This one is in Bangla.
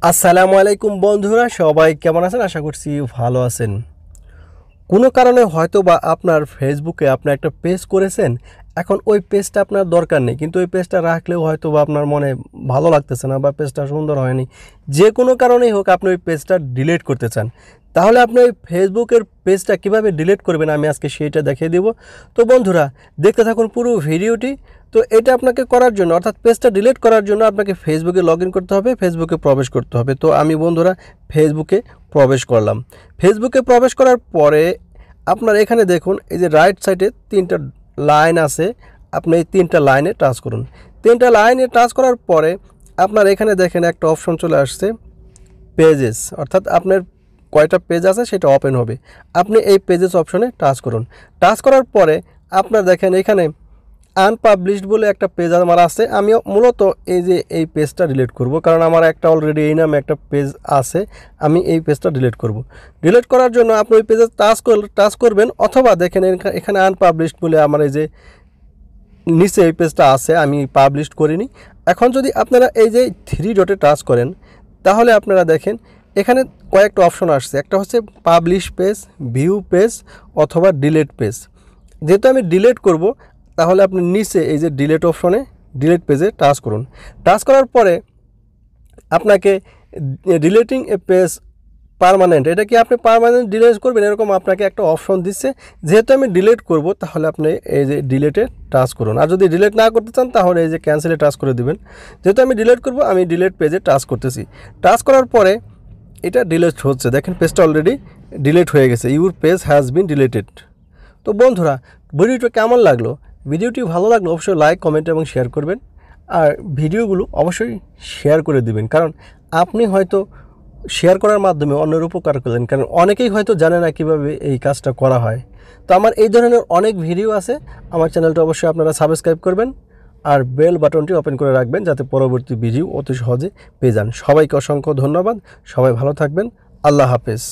আসসালামু আলাইকুম বন্ধুরা, সবাই কেমন আছেন? আশা করছি ভালো আছেন। কোনো কারণে হয়তো বা আপনার ফেসবুকে আপনি একটা পেজ করেছেন, এখন ওই পেজটা আপনার দরকার নেই, কিন্তু ওই পেজটা রাখলেও হয়তো বা আপনার মনে ভালো লাগতেছে না বা পেজটা সুন্দর হয়নি, যে কোনো কারণেই হোক আপনি ওই পেজটা ডিলিট করতে চান। তাহলে আপনি ওই ফেসবুকের পেজটা কিভাবে ডিলিট করবেন আমি আজকে সেইটা দেখিয়ে দেব। তো বন্ধুরা, দেখতে থাকুন পুরো ভিডিওটি। তো এটা আপনাকে করার জন্য, অর্থাৎ পেজটা ডিলিট করার জন্য আপনাকে ফেসবুকে লগ ইন করতে হবে, ফেসবুকে প্রবেশ করতে হবে। তো আমি বন্ধুরা ফেসবুকে প্রবেশ করলাম। ফেসবুকে প্রবেশ করার পরে আপনার এখানে দেখুন, এই যে রাইট সাইডে তিনটা লাইন আছে, আপনি এই তিনটা লাইনে টাচ করুন। তিনটা লাইনে টাচ করার পরে আপনার এখানে দেখেন একটা অপশন চলে আসছে পেজেস, অর্থাৎ আপনার কয়টা পেজ আছে সেটা ওপেন হবে। আপনি এই পেজেস অপশনে টাচ করুন। টাচ করার পরে আপনার দেখেন এখানে আনপাবলিশড বলে একটা পেজ আমার আছে। আমি মূলত এই পেজটা ডিলিট করব, কারণ আমার একটা অলরেডি এই নামে একটা পেজ আছে। আমি এই পেজটা ডিলিট করব। ডিলিট করার জন্য আপনি ওই পেজে টাচ করবেন, অথবা দেখেন এখানে আনপাবলিশড বলে আমার এই যে নিচে এই পেজটা আছে, আমি পাবলিশ করিনি। এখন যদি আপনারা এই যে 3 ডটে টাচ করেন, তাহলে আপনারা দেখেন এখানে কয়েকটা অপশন আসছে। একটা হচ্ছে পাবলিশ পেজ, ভিউ পেজ, অথবা ডিলিট পেজ। যেহেতু আমি ডিলিট করব, তাহলে আপনি নিচে এই যে ডিলিট অপশনে ডিলিট পেজে টাচ করুন। টাচ করার পরে আপনাকে ডিলিটিং এ পেজ পার্মানেন্ট, এটা কি আপনি পার্মানেন্ট ডিলিট করবেন এরকম আপনাকে একটা অপশন দিচ্ছে। যেহেতু আমি ডিলিট করব, তাহলে আপনি এই যে ডিলিটে টাচ করুন। আর যদি ডিলিট না করতে চান, তাহলে এই যে ক্যান্সেলে টাচ করে দিবেন। যেহেতু আমি ডিলিট করব, আমি ডিলিট পেজে টাচ করতেছি। টাচ করার পরে এটা ডিলিট হচ্ছে, দেখেন পেজটা অলরেডি ডিলিট হয়ে গেছে। Your page has been deleted. তো বন্ধুরা, ভিডিওটা কেমন লাগলো? ভিডিওটি ভালো লাগলো অবশ্যই লাইক, কমেন্ট এবং শেয়ার করবেন। আর ভিডিওগুলো অবশ্যই শেয়ার করে দিবেন, কারণ আপনি হয়তো শেয়ার করার মাধ্যমে অন্যের উপকার করলেন, কারণ অনেকেই হয়তো জানে না কীভাবে এই কাজটা করা হয়। তো আমার এই ধরনের অনেক ভিডিও আছে, আমার চ্যানেলটা অবশ্যই আপনারা সাবস্ক্রাইব করবেন আর বেল বাটনটি ওপেন করে রাখবেন, যাতে পরবর্তী ভিডিও অতি সহজে পেয়ে যান। সবাইকে অসংখ্য ধন্যবাদ। সবাই ভালো থাকবেন। আল্লাহ হাফেজ।